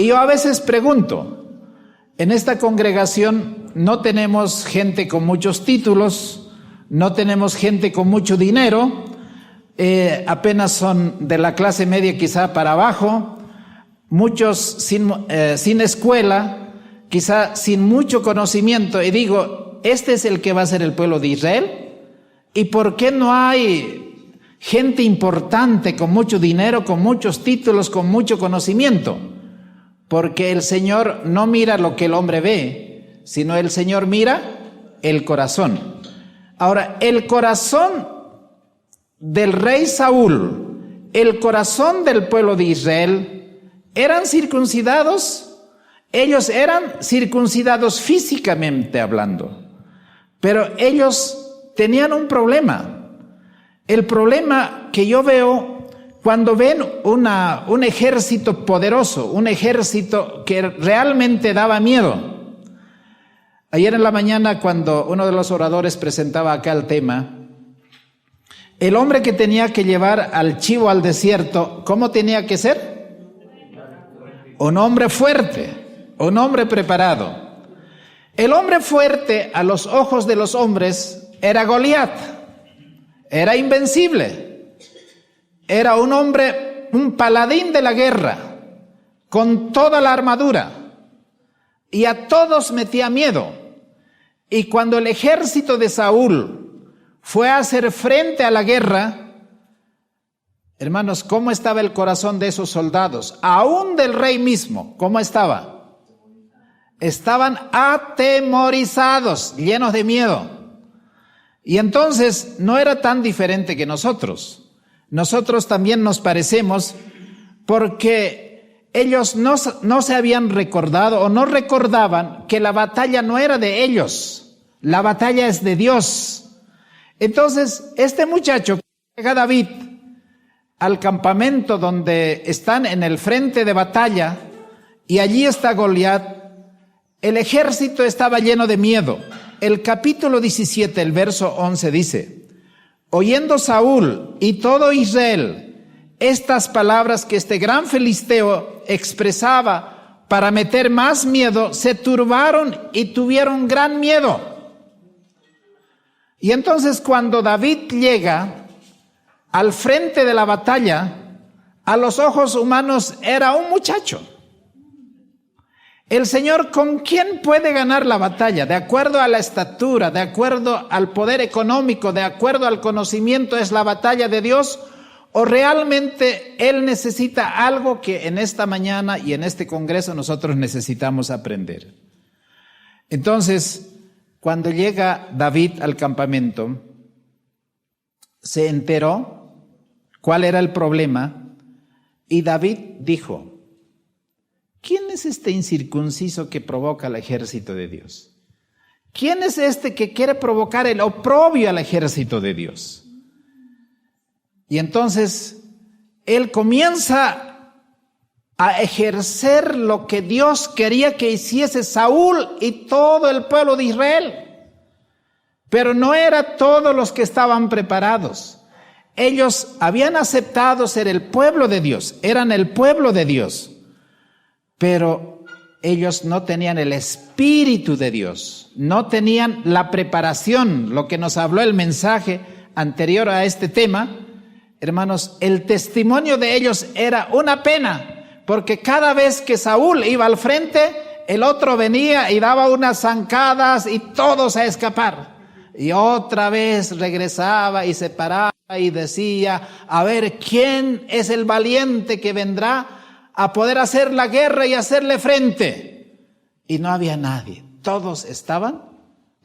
Y yo a veces pregunto, en esta congregación no tenemos gente con muchos títulos, no tenemos gente con mucho dinero, apenas son de la clase media quizá para abajo, muchos sin escuela, quizá sin mucho conocimiento, y digo, ¿este es el que va a ser el pueblo de Israel? ¿Y por qué no hay gente importante con mucho dinero, con muchos títulos, con mucho conocimiento? Porque el Señor no mira lo que el hombre ve, sino el Señor mira el corazón. Ahora, el corazón del rey Saúl, el corazón del pueblo de Israel, ¿eran circuncidados? Ellos eran circuncidados físicamente hablando, pero ellos tenían un problema. El problema que yo veo cuando ven un ejército poderoso, un ejército que realmente daba miedo. Ayer en la mañana, cuando uno de los oradores presentaba acá el tema, el hombre que tenía que llevar al chivo al desierto, ¿cómo tenía que ser? Un hombre fuerte, un hombre preparado. El hombre fuerte a los ojos de los hombres era Goliat, era invencible. Era un hombre, un paladín de la guerra, con toda la armadura, y a todos metía miedo. Y cuando el ejército de Saúl fue a hacer frente a la guerra, hermanos, ¿cómo estaba el corazón de esos soldados? Aún del rey mismo, ¿cómo estaba? Estaban atemorizados, llenos de miedo. Y entonces no era tan diferente que nosotros. Nosotros también nos parecemos porque ellos no se habían recordado o no recordaban que la batalla no era de ellos, la batalla es de Dios. Entonces, este muchacho, llega David al campamento donde están en el frente de batalla y allí está Goliat, el ejército estaba lleno de miedo. El capítulo 17, el verso 11 dice: oyendo Saúl y todo Israel estas palabras que este gran filisteo expresaba para meter más miedo, se turbaron y tuvieron gran miedo. Y entonces cuando David llega al frente de la batalla, a los ojos humanos era un muchacho. El Señor, ¿con quién puede ganar la batalla? De acuerdo a la estatura, de acuerdo al poder económico, de acuerdo al conocimiento, ¿es la batalla de Dios? ¿O realmente Él necesita algo que en esta mañana y en este congreso nosotros necesitamos aprender? Entonces, cuando llega David al campamento, se enteró cuál era el problema y David dijo: ¿quién es este incircunciso que provoca al ejército de Dios? ¿Quién es este que quiere provocar el oprobio al ejército de Dios? Y entonces él comienza a ejercer lo que Dios quería que hiciese Saúl y todo el pueblo de Israel. Pero no era todos los que estaban preparados. Ellos habían aceptado ser el pueblo de Dios, eran el pueblo de Dios. Pero ellos no tenían el Espíritu de Dios, no tenían la preparación, lo que nos habló el mensaje anterior a este tema. Hermanos, el testimonio de ellos era una pena, porque cada vez que Saúl iba al frente, el otro venía y daba unas zancadas y todos a escapar. Y otra vez regresaba y se paraba y decía: a ver, ¿quién es el valiente que vendrá a poder hacer la guerra y hacerle frente? Y no había nadie. Todos estaban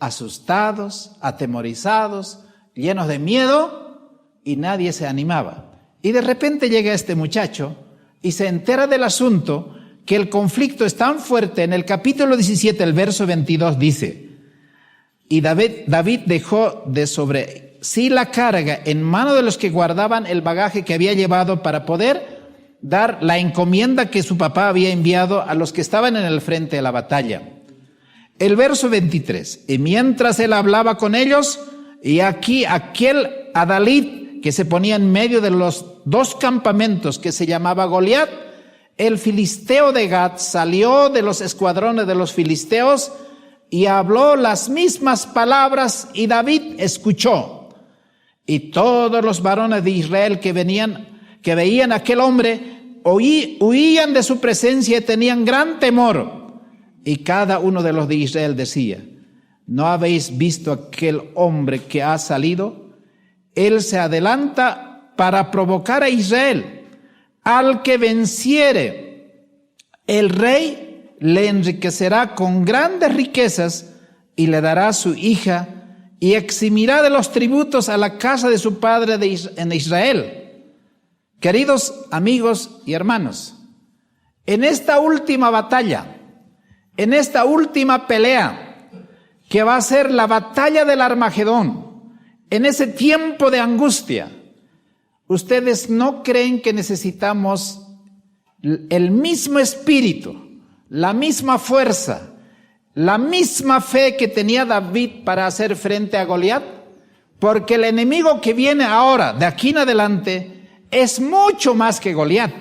asustados, atemorizados, llenos de miedo, y nadie se animaba. Y de repente llega este muchacho y se entera del asunto, que el conflicto es tan fuerte. En el capítulo 17, el verso 22 dice: y David dejó de sobre sí la carga en mano de los que guardaban el bagaje que había llevado para poder dar la encomienda que su papá había enviado a los que estaban en el frente de la batalla. El verso 23, y mientras él hablaba con ellos, y aquí aquel adalid que se ponía en medio de los dos campamentos, que se llamaba Goliat, el filisteo de Gat salió de los escuadrones de los filisteos y habló las mismas palabras, y David escuchó. Y todos los varones de Israel que veían a aquel hombre, huían de su presencia y tenían gran temor. Y cada uno de los de Israel decía: ¿no habéis visto aquel hombre que ha salido? Él se adelanta para provocar a Israel. Al que venciere, el rey le enriquecerá con grandes riquezas y le dará su hija, y eximirá de los tributos a la casa de su padre en Israel. Queridos amigos y hermanos, en esta última batalla, en esta última pelea, que va a ser la batalla del Armagedón, en ese tiempo de angustia, ¿ustedes no creen que necesitamos el mismo espíritu, la misma fuerza, la misma fe que tenía David para hacer frente a Goliat? Porque el enemigo que viene ahora, de aquí en adelante, es mucho más que Goliat.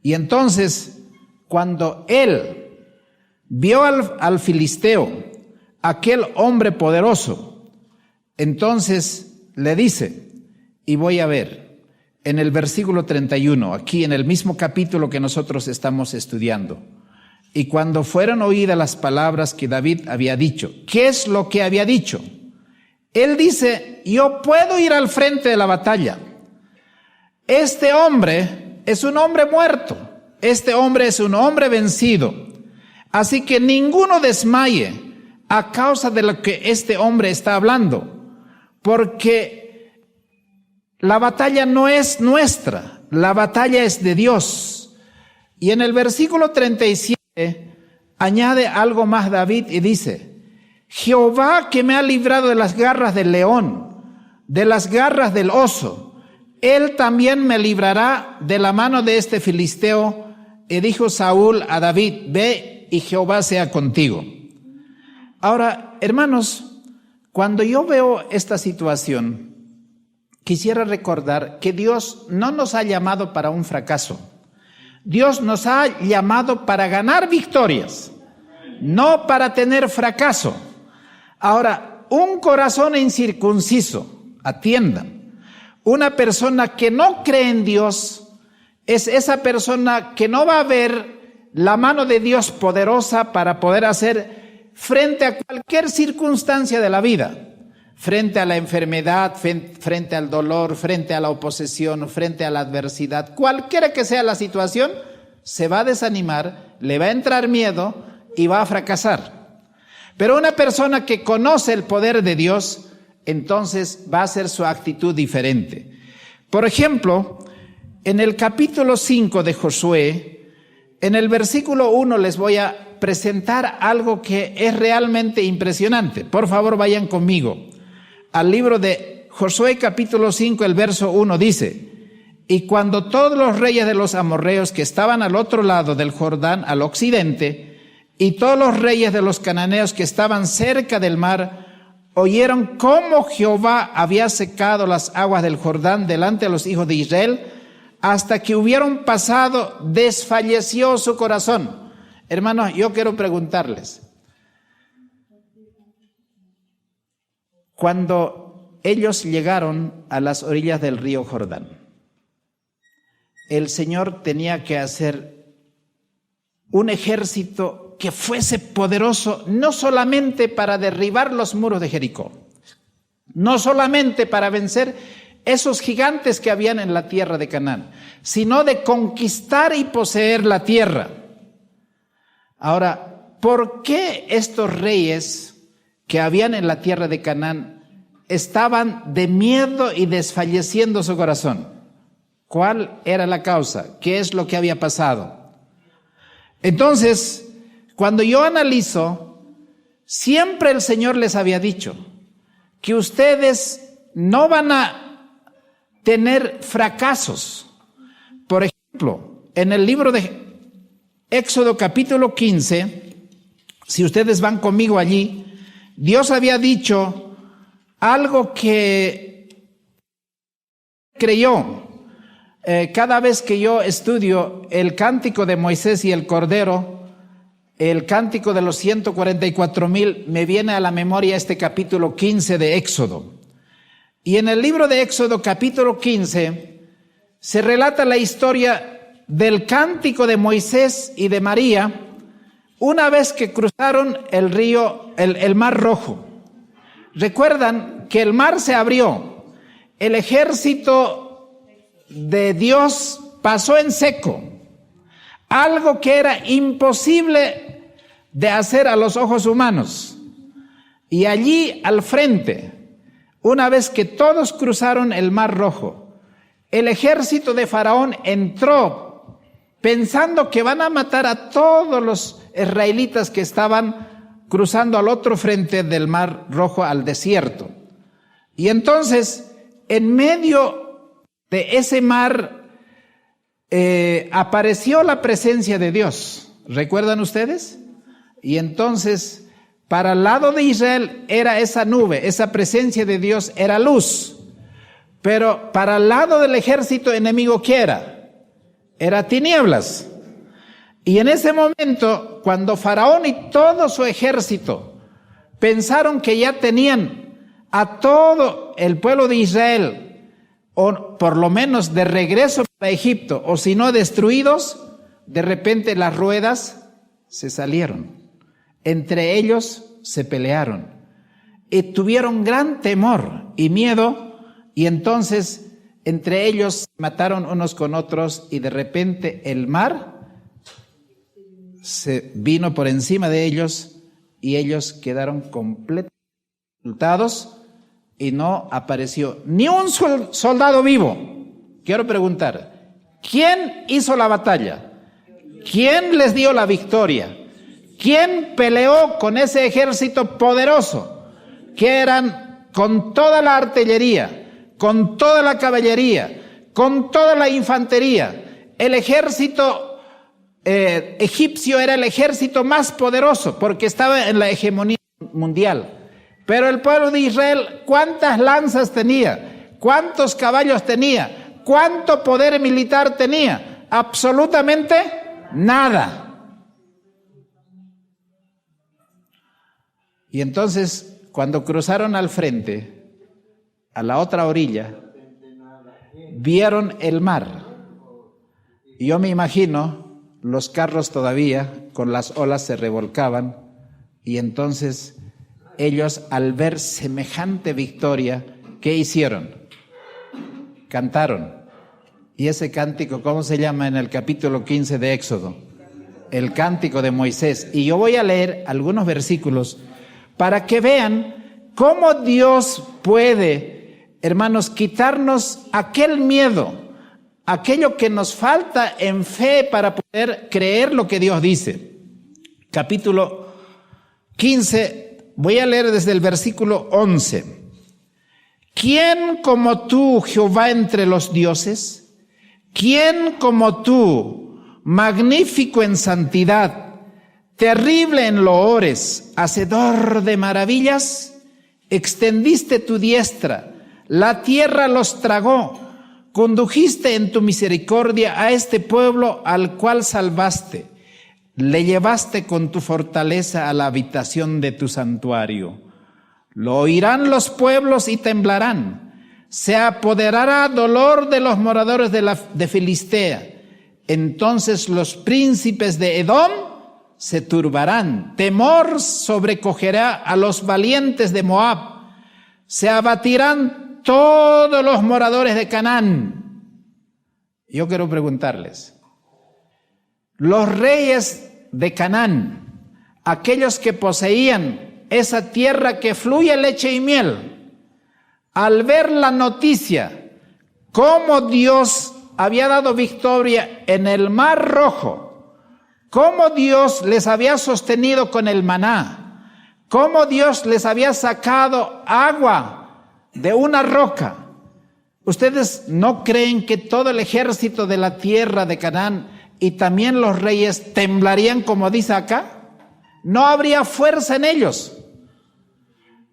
Y entonces, cuando él vio al filisteo, aquel hombre poderoso, entonces le dice, y voy a ver, en el versículo 31, aquí en el mismo capítulo que nosotros estamos estudiando: y cuando fueron oídas las palabras que David había dicho. ¿Qué es lo que había dicho? Él dice: yo puedo ir al frente de la batalla. Este hombre es un hombre muerto. Este hombre es un hombre vencido. Así que ninguno desmaye a causa de lo que este hombre está hablando. Porque la batalla no es nuestra, la batalla es de Dios. Y en el versículo 37 añade algo más David y dice: Jehová, que me ha librado de las garras del león, de las garras del oso, él también me librará de la mano de este filisteo. Y dijo Saúl a David: ve y Jehová sea contigo. Ahora, hermanos, cuando yo veo esta situación, quisiera recordar que Dios no nos ha llamado para un fracaso. Dios nos ha llamado para ganar victorias, no para tener fracaso. Ahora, un corazón incircunciso, atiendan, una persona que no cree en Dios, es esa persona que no va a ver la mano de Dios poderosa para poder hacer frente a cualquier circunstancia de la vida. Frente a la enfermedad, frente al dolor, frente a la oposición, frente a la adversidad, cualquiera que sea la situación, se va a desanimar, le va a entrar miedo y va a fracasar. Pero una persona que conoce el poder de Dios, entonces va a ser su actitud diferente. Por ejemplo, en el capítulo 5 de Josué, en el versículo 1 les voy a presentar algo que es realmente impresionante. Por favor, vayan conmigo al libro de Josué capítulo 5, el verso 1 dice: y cuando todos los reyes de los amorreos que estaban al otro lado del Jordán, al occidente, y todos los reyes de los cananeos que estaban cerca del mar, oyeron cómo Jehová había secado las aguas del Jordán delante de los hijos de Israel, hasta que hubieron pasado, desfalleció su corazón. Hermanos, yo quiero preguntarles, cuando ellos llegaron a las orillas del río Jordán, el Señor tenía que hacer un ejército que fuese poderoso, no solamente para derribar los muros de Jericó, no solamente para vencer esos gigantes que habían en la tierra de Canaán, sino de conquistar y poseer la tierra. Ahora, ¿por qué estos reyes que habían en la tierra de Canaán estaban de miedo y desfalleciendo su corazón? ¿Cuál era la causa? ¿Qué es lo que había pasado? Entonces, cuando yo analizo, siempre el Señor les había dicho que ustedes no van a tener fracasos. Por ejemplo, en el libro de Éxodo capítulo 15, si ustedes van conmigo allí, Dios había dicho algo que creyó. Cada vez que yo estudio el cántico de Moisés y el Cordero, el cántico de los 144,000, me viene a la memoria este capítulo 15 de Éxodo. Y en el libro de Éxodo, capítulo 15, se relata la historia del cántico de Moisés y de María una vez que cruzaron el río, el Mar Rojo. Recuerdan que el mar se abrió, el ejército de Dios pasó en seco, algo que era imposible de hacer a los ojos humanos. Y allí al frente, una vez que todos cruzaron el Mar Rojo, el ejército de Faraón entró pensando que van a matar a todos los israelitas que estaban cruzando al otro frente del Mar Rojo, al desierto. Y entonces, en medio de ese mar, apareció la presencia de Dios. ¿Recuerdan ustedes? Y entonces, para el lado de Israel era esa nube, esa presencia de Dios era luz. Pero para el lado del ejército enemigo, ¿qué era? Era tinieblas. Y en ese momento, cuando Faraón y todo su ejército pensaron que ya tenían a todo el pueblo de Israel, o por lo menos de regreso para Egipto, o si no destruidos, de repente las ruedas se salieron. Entre ellos se pelearon y tuvieron gran temor y miedo, y entonces entre ellos se mataron unos con otros, y de repente el mar se vino por encima de ellos y ellos quedaron completamente sepultados y no apareció ni un soldado vivo. Quiero preguntar, ¿quién hizo la batalla? ¿Quién les dio la victoria? ¿Quién peleó con ese ejército poderoso que eran con toda la artillería, con toda la caballería, con toda la infantería? El ejército egipcio era el ejército más poderoso porque estaba en la hegemonía mundial. Pero el pueblo de Israel, ¿cuántas lanzas tenía? ¿Cuántos caballos tenía? ¿Cuánto poder militar tenía? Absolutamente nada. Y entonces, cuando cruzaron al frente, a la otra orilla, vieron el mar. Y yo me imagino, los carros todavía con las olas se revolcaban, y entonces ellos, al ver semejante victoria, ¿qué hicieron? Cantaron. Y ese cántico, ¿cómo se llama en el capítulo 15 de Éxodo? El cántico de Moisés. Y yo voy a leer algunos versículos para que vean cómo Dios puede, hermanos, quitarnos aquel miedo, aquello que nos falta en fe para poder creer lo que Dios dice. Capítulo 15, voy a leer desde el versículo 11. ¿Quién como tú, Jehová, entre los dioses? ¿Quién como tú, magnífico en santidad, terrible en loores, hacedor de maravillas? Extendiste tu diestra, la tierra los tragó. Condujiste en tu misericordia a este pueblo al cual salvaste. Le llevaste con tu fortaleza a la habitación de tu santuario. Lo oirán los pueblos y temblarán. Se apoderará dolor de los moradores de Filistea. Entonces los príncipes de Edom se turbarán. Temor sobrecogerá a los valientes de Moab. Se abatirán todos los moradores de Canaán. Yo quiero preguntarles, los reyes de Canaán, aquellos que poseían esa tierra que fluye leche y miel, al ver la noticia, cómo Dios había dado victoria en el Mar Rojo, cómo Dios les había sostenido con el maná, cómo Dios les había sacado agua de una roca. ¿Ustedes no creen que todo el ejército de la tierra de Canaán y también los reyes temblarían como dice acá? No habría fuerza en ellos.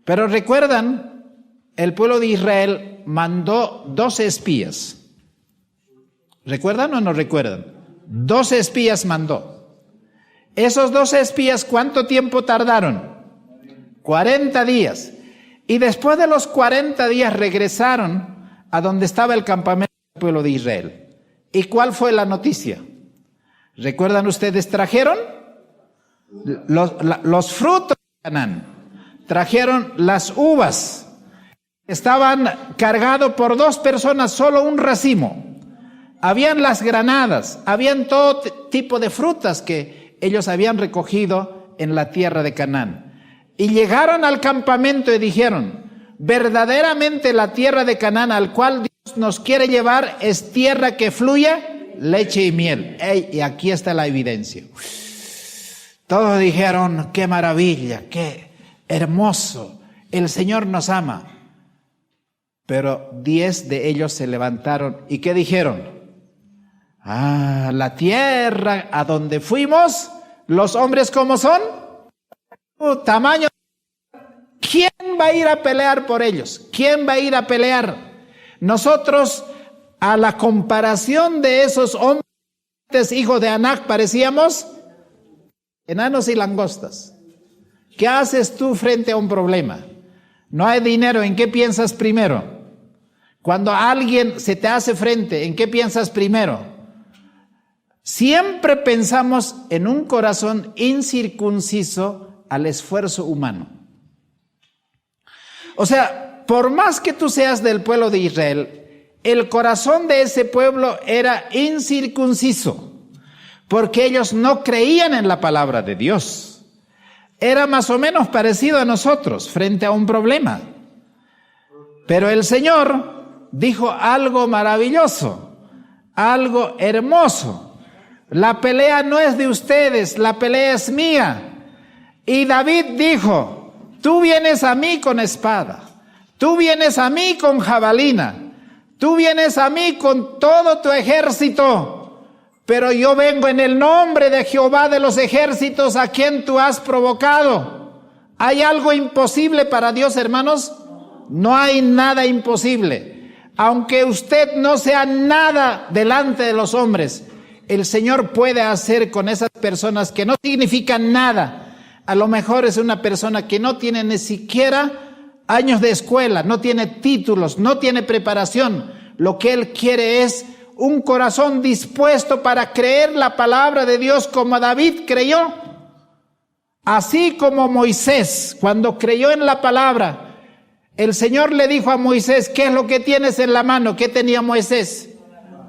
Pero recuerdan, el pueblo de Israel mandó 12 espías. ¿Recuerdan o no recuerdan? 12 espías mandó. Esos 12 espías, ¿cuánto tiempo tardaron? 40 días. Y después de los 40 días regresaron a donde estaba el campamento del pueblo de Israel. ¿Y cuál fue la noticia? ¿Recuerdan ustedes? Trajeron los frutos de Canaán. Trajeron las uvas. Estaban cargados por 2 personas, solo un racimo. Habían las granadas, habían todo tipo de frutas que ellos habían recogido en la tierra de Canaán. Y llegaron al campamento y dijeron, verdaderamente la tierra de Canaán al cual Dios nos quiere llevar es tierra que fluye leche y miel. Y aquí está la evidencia. Todos dijeron, qué maravilla, qué hermoso, el Señor nos ama. Pero 10 de ellos se levantaron y ¿qué dijeron? La tierra a donde fuimos, los hombres ¿cómo son? Tamaño. ¿Quién va a ir a pelear por ellos? ¿Quién va a ir a pelear? Nosotros, a la comparación de esos hombres, hijos de Anac, parecíamos enanos y langostas. ¿Qué haces tú frente a un problema? No hay dinero, ¿en qué piensas primero? Cuando alguien se te hace frente, ¿en qué piensas primero? Siempre pensamos en un corazón incircunciso al esfuerzo humano. O sea, por más que tú seas del pueblo de Israel, el corazón de ese pueblo era incircunciso, porque ellos no creían en la palabra de Dios. Era más o menos parecido a nosotros frente a un problema. Pero el Señor dijo algo maravilloso, algo hermoso. La pelea no es de ustedes, la pelea es mía. Y David dijo, tú vienes a mí con espada, tú vienes a mí con jabalina, tú vienes a mí con todo tu ejército, pero yo vengo en el nombre de Jehová de los ejércitos a quien tú has provocado. ¿Hay algo imposible para Dios, hermanos? No hay nada imposible. Aunque usted no sea nada delante de los hombres, el Señor puede hacer con esas personas que no significan nada. A lo mejor es una persona que no tiene ni siquiera años de escuela, no tiene títulos, no tiene preparación. Lo que Él quiere es un corazón dispuesto para creer la palabra de Dios como David creyó. Así como Moisés, cuando creyó en la palabra, el Señor le dijo a Moisés, ¿qué es lo que tienes en la mano? ¿Qué tenía Moisés?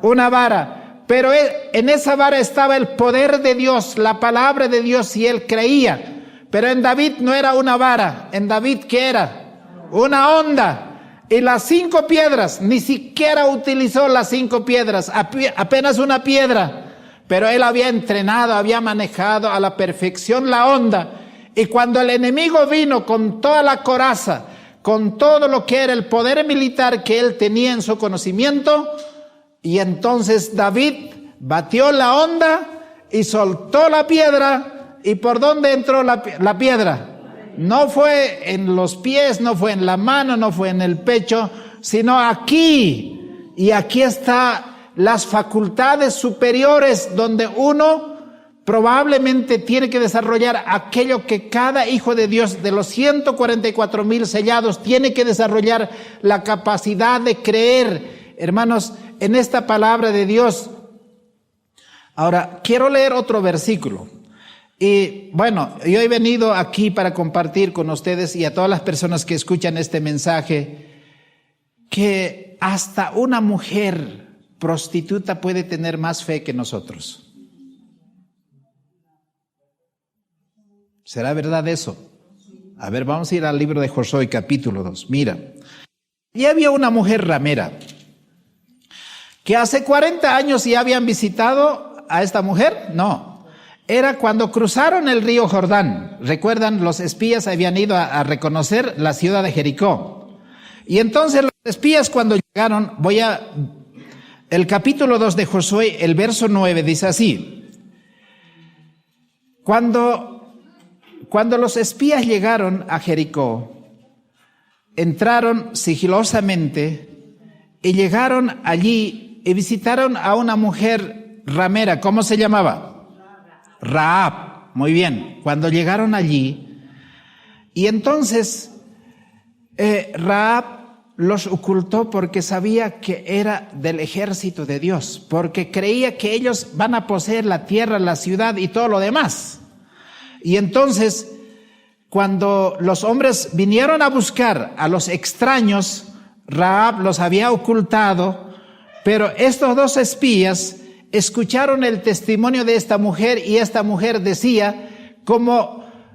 Una vara. Pero en esa vara estaba el poder de Dios, la palabra de Dios, y él creía. Pero en David no era una vara. ¿En David qué era? Una onda. Y las 5 piedras, ni siquiera utilizó las 5 piedras, apenas una piedra. Pero él había entrenado, había manejado a la perfección la onda. Y cuando el enemigo vino con toda la coraza, con todo lo que era el poder militar que él tenía en su conocimiento, y entonces David batió la onda y soltó la piedra. ¿Y por dónde entró la piedra? No fue en los pies, no fue en la mano, no fue en el pecho, sino aquí. Y aquí está las facultades superiores donde uno probablemente tiene que desarrollar aquello que cada hijo de Dios de los 144,000 sellados tiene que desarrollar, la capacidad de creer, hermanos, en esta palabra de Dios. Ahora, quiero leer otro versículo. Y bueno, yo he venido aquí para compartir con ustedes y a todas las personas que escuchan este mensaje, que hasta una mujer prostituta puede tener más fe que nosotros. ¿Será verdad eso? A ver, vamos a ir al libro de Josué, capítulo 2. Mira, y había una mujer ramera que hace 40 años ya habían visitado a esta mujer. No, era cuando cruzaron el río Jordán. Recuerdan, los espías habían ido a reconocer la ciudad de Jericó. Y entonces los espías cuando llegaron, el capítulo 2 de Josué, el verso 9 dice así: Cuando los espías llegaron a Jericó, entraron sigilosamente y llegaron allí y visitaron a una mujer ramera. ¿Cómo se llamaba? Rahab. Muy bien. Cuando llegaron allí, y entonces Rahab los ocultó porque sabía que era del ejército de Dios, porque creía que ellos van a poseer la tierra, la ciudad y todo lo demás. Y entonces, cuando los hombres vinieron a buscar a los extraños, Rahab los había ocultado, pero estos dos espías escucharon el testimonio de esta mujer, y esta mujer decía,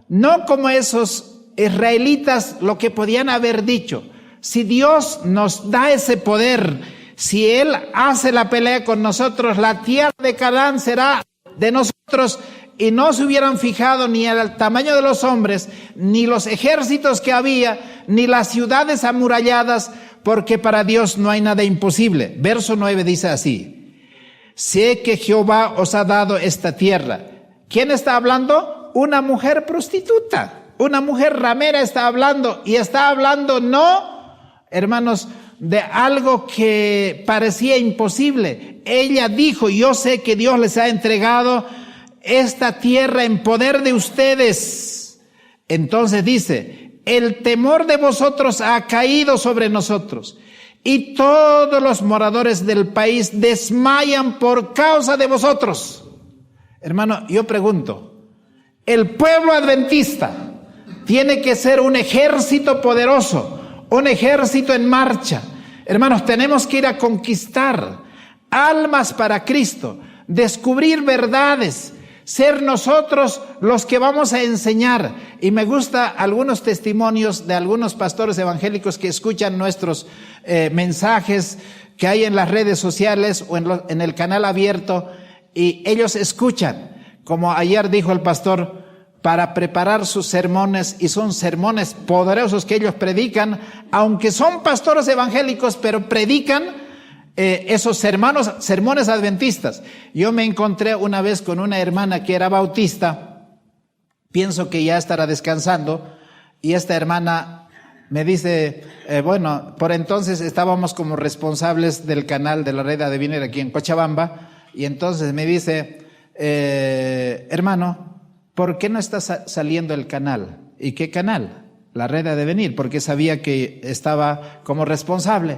no como esos israelitas lo que podían haber dicho: si Dios nos da ese poder, si Él hace la pelea con nosotros, la tierra de Canaán será de nosotros. Y no se hubieran fijado ni al tamaño de los hombres, ni los ejércitos que había, ni las ciudades amuralladas, porque para Dios no hay nada imposible. Verso 9 dice así: sé que Jehová os ha dado esta tierra. ¿Quién está hablando? Una mujer prostituta, una mujer ramera está hablando, y está hablando no, hermanos, de algo que parecía imposible. Ella dijo: yo sé que Dios les ha entregado esta tierra en poder de ustedes. Entonces dice: el temor de vosotros ha caído sobre nosotros, y todos los moradores del país desmayan por causa de vosotros. Hermano, yo pregunto, el pueblo adventista tiene que ser un ejército poderoso, un ejército en marcha. Hermanos, tenemos que ir a conquistar almas para Cristo, descubrir verdades, ser nosotros los que vamos a enseñar. Y me gusta algunos testimonios de algunos pastores evangélicos que escuchan nuestros mensajes que hay en las redes sociales o en el canal abierto, y ellos escuchan, como ayer dijo el pastor, para preparar sus sermones, y son sermones poderosos que ellos predican, aunque son pastores evangélicos, pero predican esos sermones adventistas. Yo me encontré una vez con una hermana que era bautista, pienso que ya estará descansando, y esta hermana me dice, bueno, por entonces estábamos como responsables del canal de la Red Adevinir aquí en Cochabamba, y entonces me dice, hermano, ¿por qué no está saliendo el canal? ¿Y qué canal? La Red Adevinir, porque sabía que estaba como responsable.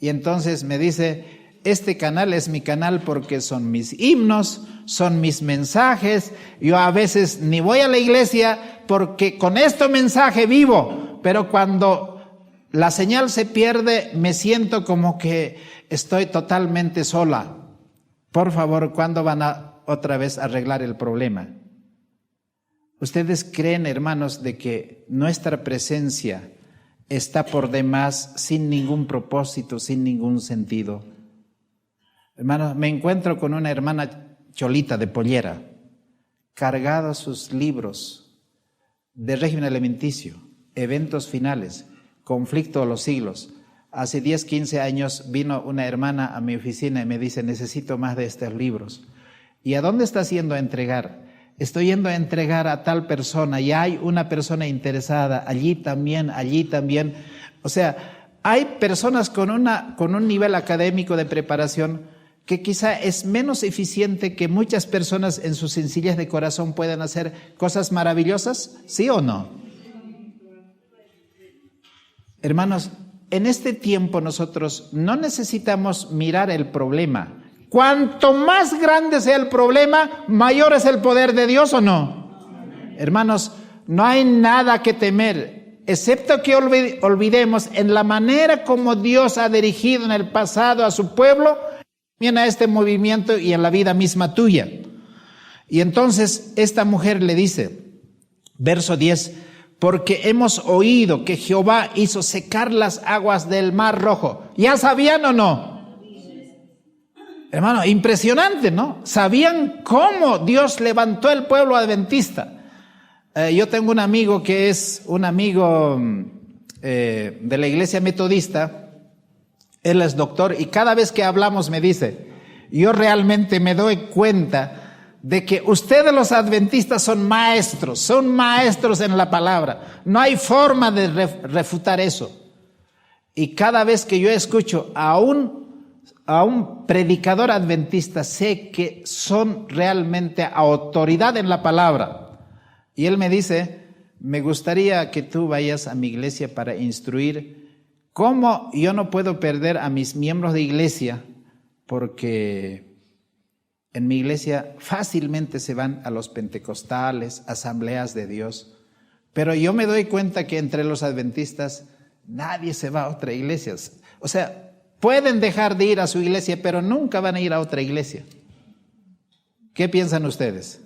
Y entonces me dice, este canal es mi canal porque son mis himnos, son mis mensajes. Yo a veces ni voy a la iglesia porque con este mensaje vivo, pero cuando la señal se pierde me siento como que estoy totalmente sola. Por favor, ¿cuándo van a otra vez arreglar el problema? ¿Ustedes creen, hermanos, de que nuestra presencia está por demás, sin ningún propósito, sin ningún sentido? Hermanos, me encuentro con una hermana cholita de pollera, cargada sus libros de régimen alimenticio, eventos finales, conflicto de los siglos. Hace 10, 15 años vino una hermana a mi oficina y me dice, necesito más de estos libros. ¿Y a dónde estás yendo a entregar? Estoy yendo a entregar a tal persona, y hay una persona interesada, allí también. O sea, hay personas con un nivel académico de preparación que quizá es menos eficiente que muchas personas en su sencillez de corazón puedan hacer cosas maravillosas, ¿sí o no? Hermanos, en este tiempo nosotros no necesitamos mirar el problema. Cuanto más grande sea el problema, mayor es el poder de Dios, ¿o no? Hermanos, no hay nada que temer, excepto que olvidemos en la manera como Dios ha dirigido en el pasado a su pueblo, también a este movimiento y en la vida misma tuya. Y entonces esta mujer le dice, verso 10, porque hemos oído que Jehová hizo secar las aguas del Mar Rojo. ¿Ya sabían o no? Hermano, impresionante, ¿no? Sabían cómo Dios levantó el pueblo adventista. Yo tengo un amigo que es un amigo de la iglesia metodista. Él es doctor y cada vez que hablamos me dice, yo realmente me doy cuenta de que ustedes los adventistas son maestros en la palabra. No hay forma de refutar eso. Y cada vez que yo escucho a un a un predicador adventista, sé que son realmente autoridad en la palabra. Y él me dice, me gustaría que tú vayas a mi iglesia para instruir cómo yo no puedo perder a mis miembros de iglesia, porque en mi iglesia fácilmente se van a los pentecostales, asambleas de Dios. Pero yo me doy cuenta que entre los adventistas nadie se va a otra iglesia. O sea, pueden dejar de ir a su iglesia, pero nunca van a ir a otra iglesia. ¿Qué piensan ustedes?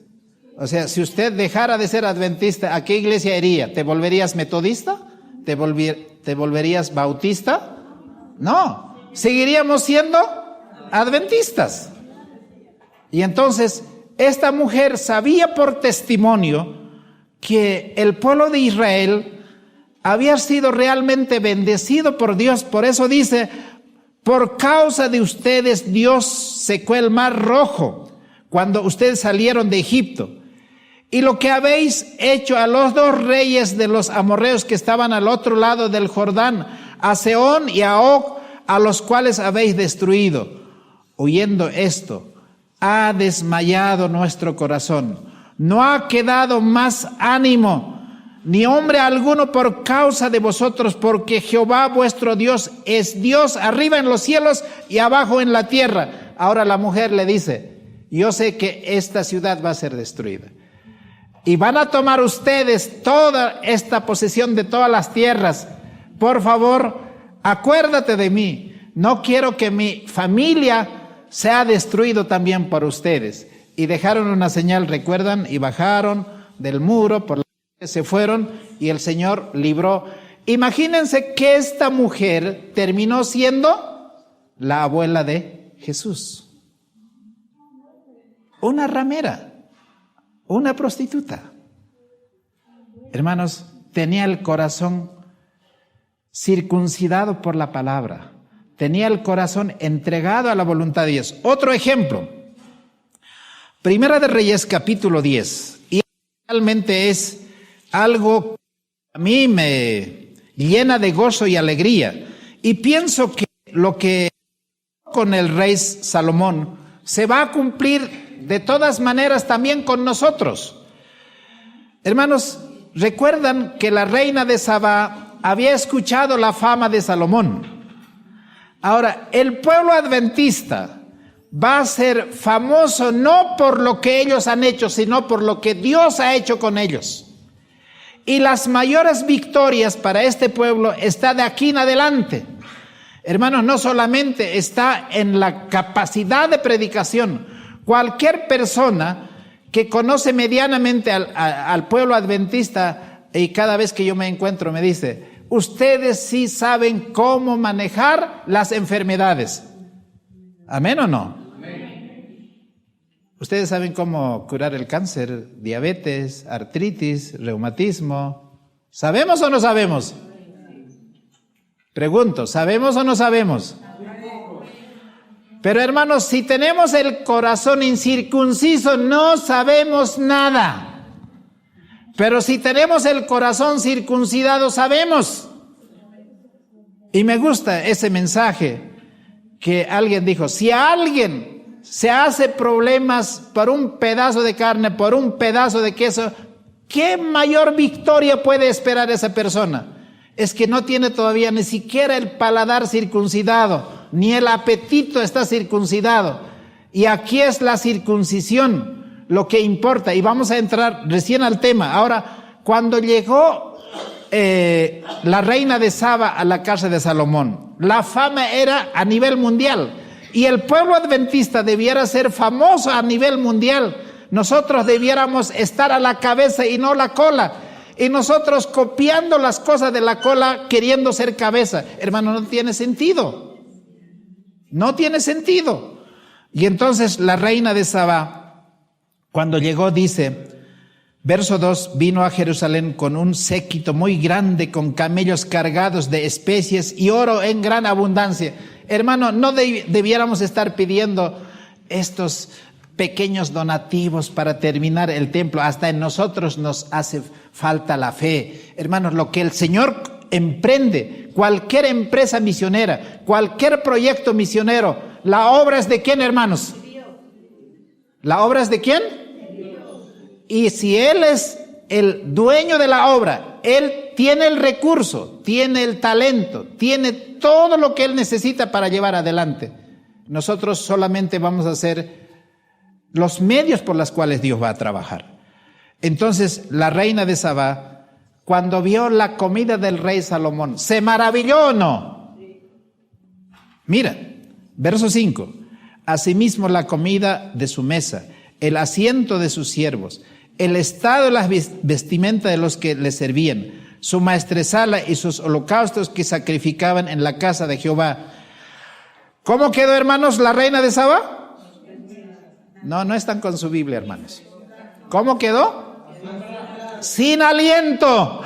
O sea, si usted dejara de ser adventista, ¿a qué iglesia iría? ¿Te volverías metodista? ¿Te volverías bautista? No, seguiríamos siendo adventistas. Y entonces, esta mujer sabía por testimonio que el pueblo de Israel había sido realmente bendecido por Dios. Por eso dice, por causa de ustedes Dios secó el mar Rojo cuando ustedes salieron de Egipto. Y lo que habéis hecho a los dos reyes de los amorreos que estaban al otro lado del Jordán, a Sehón y a Og, a los cuales habéis destruido. Oyendo esto, ha desmayado nuestro corazón. No ha quedado más ánimo, ni hombre alguno por causa de vosotros, porque Jehová vuestro Dios es Dios arriba en los cielos y abajo en la tierra. Ahora la mujer le dice, yo sé que esta ciudad va a ser destruida. Y van a tomar ustedes toda esta posesión de todas las tierras. Por favor, acuérdate de mí. No quiero que mi familia sea destruido también por ustedes. Y dejaron una señal, ¿recuerdan? Y bajaron del muro, por la que se fueron, y el Señor libró. Imagínense que esta mujer terminó siendo la abuela de Jesús. Una ramera. Una prostituta. Hermanos, tenía el corazón circuncidado por la palabra. Tenía el corazón entregado a la voluntad de Dios. Otro ejemplo. Primera de Reyes, capítulo 10. Y realmente es algo que a mí me llena de gozo y alegría. Y pienso que lo que con el rey Salomón se va a cumplir de todas maneras también con nosotros. Hermanos, recuerdan que la reina de Sabá había escuchado la fama de Salomón. Ahora, el pueblo adventista va a ser famoso no por lo que ellos han hecho, sino por lo que Dios ha hecho con ellos. Y las mayores victorias para este pueblo está de aquí en adelante. Hermanos, no solamente está en la capacidad de predicación. Cualquier persona que conoce medianamente al pueblo adventista, y cada vez que yo me encuentro me dice, ustedes sí saben cómo manejar las enfermedades. ¿Amén o no? Amén. Ustedes saben cómo curar el cáncer, diabetes, artritis, reumatismo. ¿Sabemos o no sabemos? Pregunto, ¿sabemos o no sabemos? Pero hermanos, si tenemos el corazón incircunciso, no sabemos nada. Pero si tenemos el corazón circuncidado, sabemos. Y me gusta ese mensaje que alguien dijo, si alguien se hace problemas por un pedazo de carne, por un pedazo de queso, ¿qué mayor victoria puede esperar esa persona? Es que no tiene todavía ni siquiera el paladar circuncidado, ni el apetito está circuncidado. Y aquí es la circuncisión lo que importa. Y vamos a entrar recién al tema. Ahora, cuando llegó la reina de Saba a la casa de Salomón, la fama era a nivel mundial. Y el pueblo adventista debiera ser famoso a nivel mundial. Nosotros debiéramos estar a la cabeza y no la cola. Y nosotros copiando las cosas de la cola queriendo ser cabeza. Hermano, no tiene sentido. No tiene sentido. Y entonces la reina de Sabá, cuando llegó, dice, verso 2, vino a Jerusalén con un séquito muy grande, con camellos cargados de especies y oro en gran abundancia. Hermano, no debiéramos estar pidiendo estos pequeños donativos para terminar el templo. Hasta en nosotros nos hace falta la fe. Hermanos, lo que el Señor emprende, cualquier empresa misionera, cualquier proyecto misionero, ¿La obra es de quién, hermanos? ¿La obra es de quién? Y si Él es el dueño de la obra, Él tiene el recurso, tiene el talento, tiene todo lo que Él necesita para llevar adelante. Nosotros solamente vamos a ser los medios por los cuales Dios va a trabajar. Entonces, la reina de Sabá, cuando vio la comida del rey Salomón, ¿se maravilló o no? Mira, verso 5. Asimismo la comida de su mesa, el asiento de sus siervos, el estado de las vestimentas de los que le servían, su maestresala y sus holocaustos que sacrificaban en la casa de Jehová. ¿Cómo quedó, hermanos, la reina de Sabá? No están con su Biblia, hermanos. ¿Cómo quedó? Sin aliento.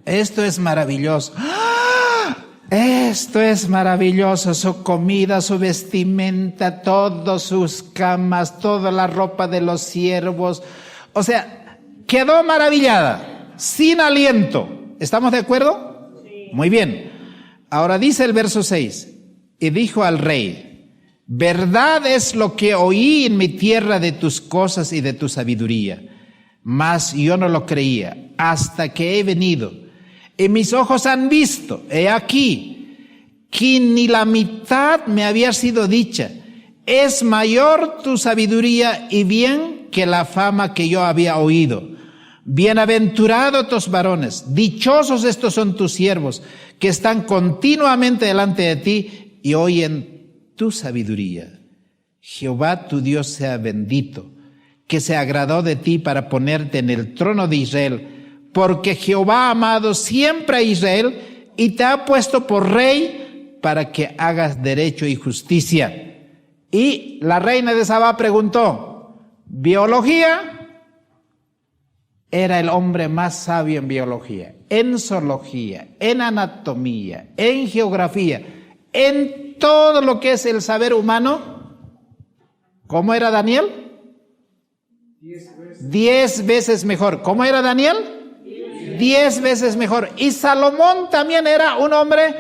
Esto es maravilloso. Esto es maravilloso, su comida, su vestimenta, todas sus camas, toda la ropa de los siervos. O sea, quedó maravillada, sin aliento. ¿Estamos de acuerdo? Sí. Muy bien. Ahora dice el verso 6, y dijo al rey, verdad es lo que oí en mi tierra de tus cosas y de tu sabiduría, mas yo no lo creía hasta que he venido. Y mis ojos han visto, he aquí, que ni la mitad me había sido dicha. Es mayor tu sabiduría y bien que la fama que yo había oído. Bienaventurados tus varones, dichosos estos son tus siervos, que están continuamente delante de ti y oyen tu sabiduría. Jehová tu Dios sea bendito, que se agradó de ti para ponerte en el trono de Israel, porque Jehová ha amado siempre a Israel y te ha puesto por rey para que hagas derecho y justicia. Y la reina de Sabá preguntó, ¿biología? Era el hombre más sabio en biología, en zoología, en anatomía, en geografía, en todo lo que es el saber humano. ¿Cómo era Daniel? 10 veces mejor. ¿Cómo era Daniel? 10 veces mejor. Y Salomón también era un hombre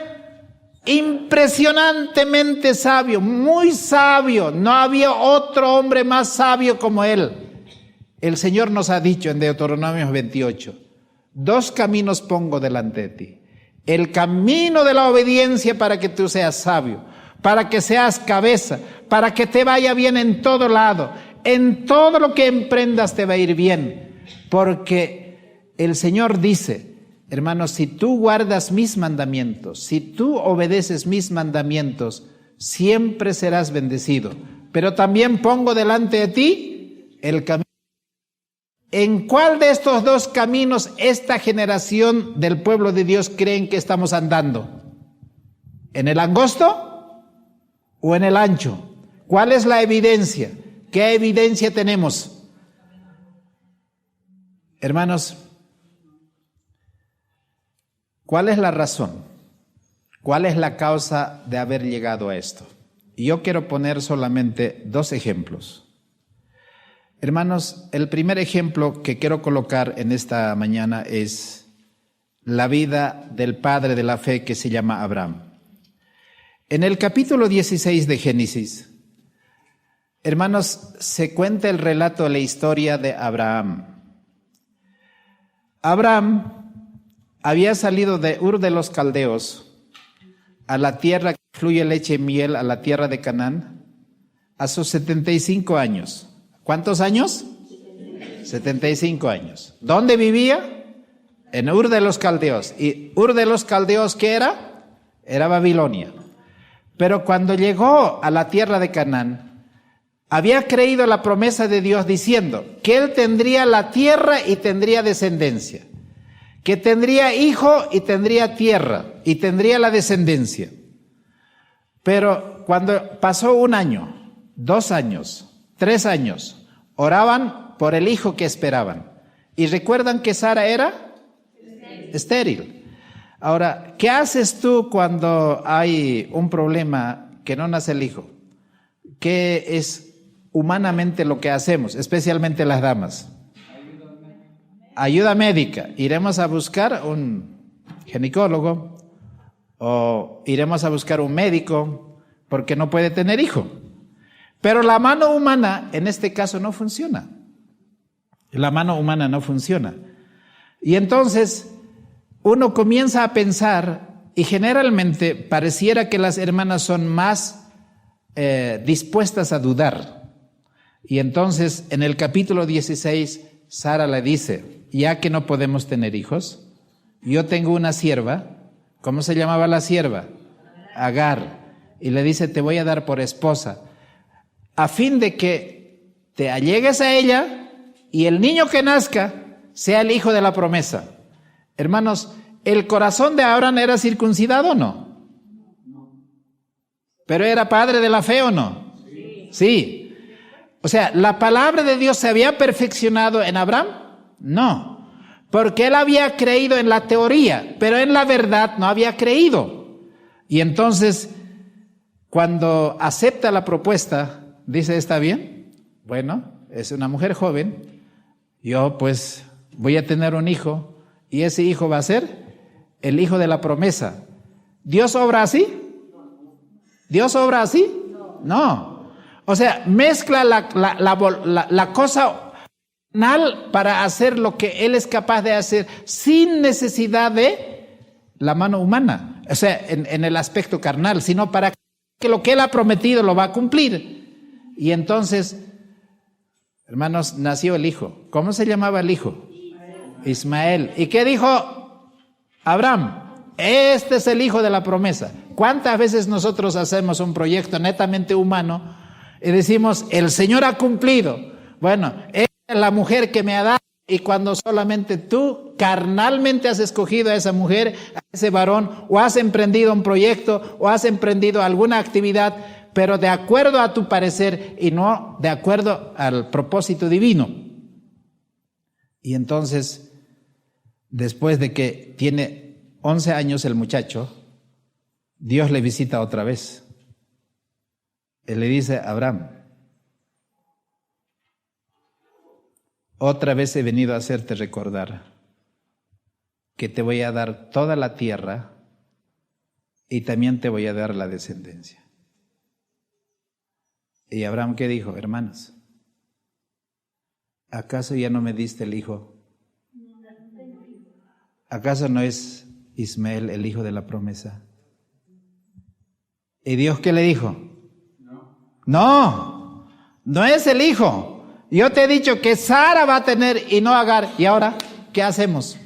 impresionantemente sabio, muy sabio. No había otro hombre más sabio como él. El Señor nos ha dicho en Deuteronomio 28, 2 caminos pongo delante de ti. El camino de la obediencia para que tú seas sabio, para que seas cabeza, para que te vaya bien en todo lado. En todo lo que emprendas te va a ir bien, porque el Señor dice, hermanos, si tú guardas mis mandamientos, si tú obedeces mis mandamientos, siempre serás bendecido. Pero también pongo delante de ti el camino. ¿En cuál de estos 2 caminos esta generación del pueblo de Dios creen que estamos andando? ¿En el angosto o en el ancho? ¿Cuál es la evidencia? ¿Qué evidencia tenemos? Hermanos, ¿cuál es la razón? ¿Cuál es la causa de haber llegado a esto? Y yo quiero poner solamente 2 ejemplos. Hermanos, el primer ejemplo que quiero colocar en esta mañana es la vida del padre de la fe que se llama Abraham. En el capítulo 16 de Génesis, hermanos, se cuenta el relato de la historia de Abraham. Abraham había salido de Ur de los Caldeos a la tierra que fluye leche y miel, a la tierra de Canaán, a sus 75 años. ¿Cuántos años? 75 años. ¿Dónde vivía? En Ur de los Caldeos. ¿Y Ur de los Caldeos qué era? Era Babilonia. Pero cuando llegó a la tierra de Canaán, había creído la promesa de Dios diciendo que él tendría la tierra y tendría descendencia, que tendría hijo y tendría tierra y tendría la descendencia. Pero cuando pasó 1 año, 2 años, 3 años, oraban por el hijo que esperaban. Y recuerdan que Sara era estéril. Ahora, ¿qué haces tú cuando hay un problema que no nace el hijo? ¿Qué es humanamente lo que hacemos, especialmente las damas? Ayuda médica. Iremos a buscar un ginecólogo, o iremos a buscar un médico porque no puede tener hijo. Pero la mano humana en este caso no funciona. La mano humana no funciona. Y entonces uno comienza a pensar, y generalmente pareciera que las hermanas son más dispuestas a dudar. Y entonces en el capítulo 16 Sara le dice, ya que no podemos tener hijos, yo tengo una sierva. ¿Cómo se llamaba la sierva? Agar. Y le dice, te voy a dar por esposa, a fin de que te allegues a ella y el niño que nazca sea el hijo de la promesa. Hermanos, ¿el corazón de Abraham era circuncidado o no? ¿Pero era padre de la fe o no? Sí. O sea, ¿la palabra de Dios se había perfeccionado en Abraham? No. Porque él había creído en la teoría, pero en la verdad no había creído. Y entonces, cuando acepta la propuesta, dice, ¿está bien? Bueno, es una mujer joven, yo pues voy a tener un hijo, y ese hijo va a ser el hijo de la promesa. ¿Dios obra así? ¿Dios obra así? No. O sea, mezcla la cosa carnal para hacer lo que Él es capaz de hacer sin necesidad de la mano humana. O sea, en el aspecto carnal, sino para que lo que Él ha prometido lo va a cumplir. Y entonces, hermanos, nació el hijo. ¿Cómo se llamaba el hijo? Ismael. ¿Y qué dijo Abraham? Este es el hijo de la promesa. ¿Cuántas veces nosotros hacemos un proyecto netamente humano y decimos, el Señor ha cumplido? Bueno, esta es la mujer que me ha dado, y cuando solamente tú carnalmente has escogido a esa mujer, a ese varón, o has emprendido un proyecto, o has emprendido alguna actividad, pero de acuerdo a tu parecer y no de acuerdo al propósito divino. Y entonces, después de que tiene 11 años el muchacho, Dios le visita otra vez. Él le dice a Abraham, otra vez he venido a hacerte recordar que te voy a dar toda la tierra y también te voy a dar la descendencia. Y Abraham, ¿qué dijo? Hermanos, ¿acaso ya no me diste el hijo? ¿Acaso no es Ismael el hijo de la promesa? ¿Y Dios qué le dijo? No, no es el hijo. Yo te he dicho que Sara va a tener y no Agar. ¿Y ahora qué hacemos?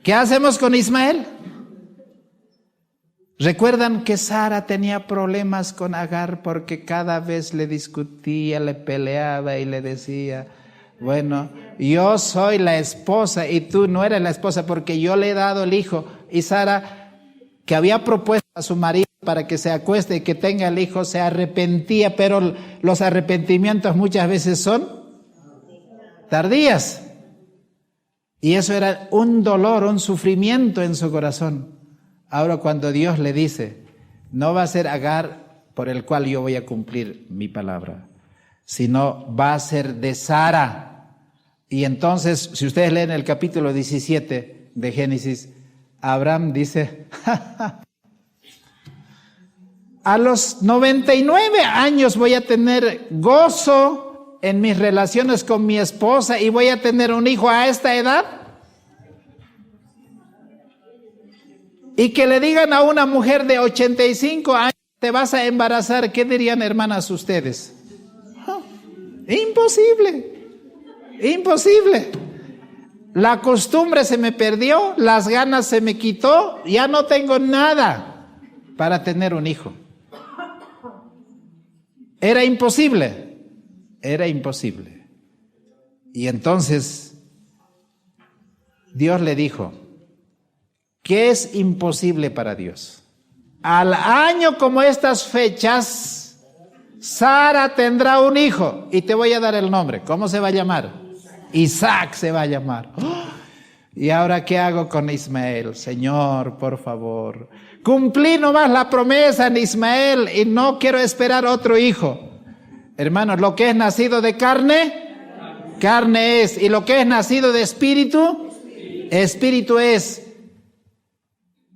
¿Qué hacemos con Ismael? ¿Recuerdan que Sara tenía problemas con Agar porque cada vez le discutía, le peleaba y le decía, bueno, yo soy la esposa y tú no eres la esposa porque yo le he dado el hijo? Y Sara, que había propuesto a su marido para que se acueste y que tenga el hijo, se arrepentía, pero los arrepentimientos muchas veces son tardías. Y eso era un dolor, un sufrimiento en su corazón. Ahora cuando Dios le dice, no va a ser Agar por el cual yo voy a cumplir mi palabra, sino va a ser de Sara. Y entonces, si ustedes leen el capítulo 17 de Génesis, Abraham dice, a los 99 años voy a tener gozo en mis relaciones con mi esposa y voy a tener un hijo a esta edad. Y que le digan a una mujer de 85 años, te vas a embarazar, ¿qué dirían, hermanas, ustedes? Imposible, imposible. La costumbre se me perdió, las ganas se me quitó, ya no tengo nada para tener un hijo. Era imposible, era imposible. Y entonces Dios le dijo, ¿qué es imposible para Dios? Al año como estas fechas, Sara tendrá un hijo y te voy a dar el nombre. ¿Cómo se va a llamar? Isaac se va a llamar. ¿Y ahora qué hago con Ismael? Señor, por favor, cumplí nomás la promesa en Ismael y no quiero esperar otro hijo. Hermanos, lo que es nacido de carne, carne es. Y lo que es nacido de espíritu, espíritu es.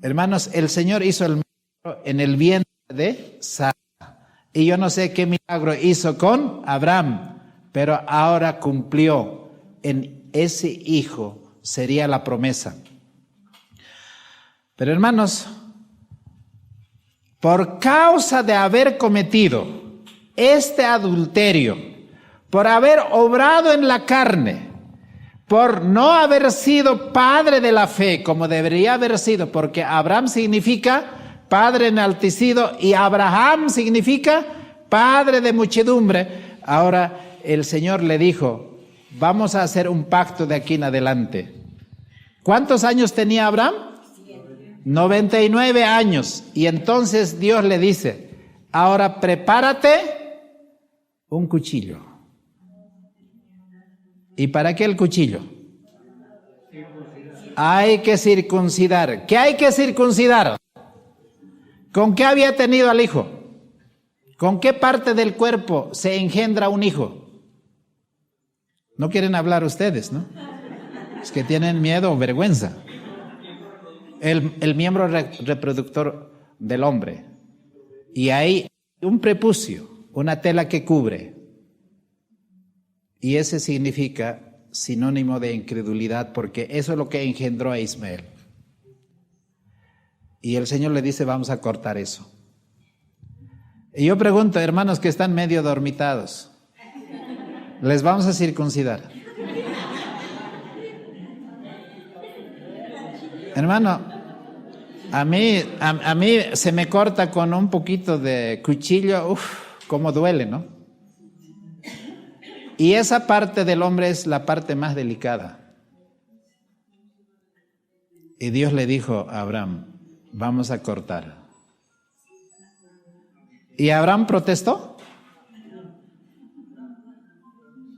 Hermanos, el Señor hizo el milagro en el vientre de Sara. Y yo no sé qué milagro hizo con Abraham, pero ahora cumplió. En ese hijo sería la promesa. Pero hermanos, por causa de haber cometido este adulterio, por haber obrado en la carne, por no haber sido padre de la fe como debería haber sido, porque Abraham significa padre enaltecido y Abraham significa padre de muchedumbre. Ahora el Señor le dijo, vamos a hacer un pacto de aquí en adelante. ¿Cuántos años tenía Abraham? 99 años. Y entonces Dios le dice, ahora prepárate un cuchillo. ¿Y para qué el cuchillo? Hay que circuncidar. ¿Qué hay que circuncidar? ¿Con qué había tenido al hijo? ¿Con qué parte del cuerpo se engendra un hijo? No quieren hablar ustedes, ¿no? Es que tienen miedo o vergüenza. El miembro reproductor del hombre. Y hay un prepucio, una tela que cubre. Y ese significa sinónimo de incredulidad, porque eso es lo que engendró a Ismael. Y el Señor le dice, vamos a cortar eso. Y yo pregunto, hermanos que están medio dormitados, ¿les vamos a circuncidar? Hermano, a mí se me corta con un poquito de cuchillo, cómo duele, ¿no? Y esa parte del hombre es la parte más delicada. Y Dios le dijo a Abraham, vamos a cortar. ¿Y Abraham protestó?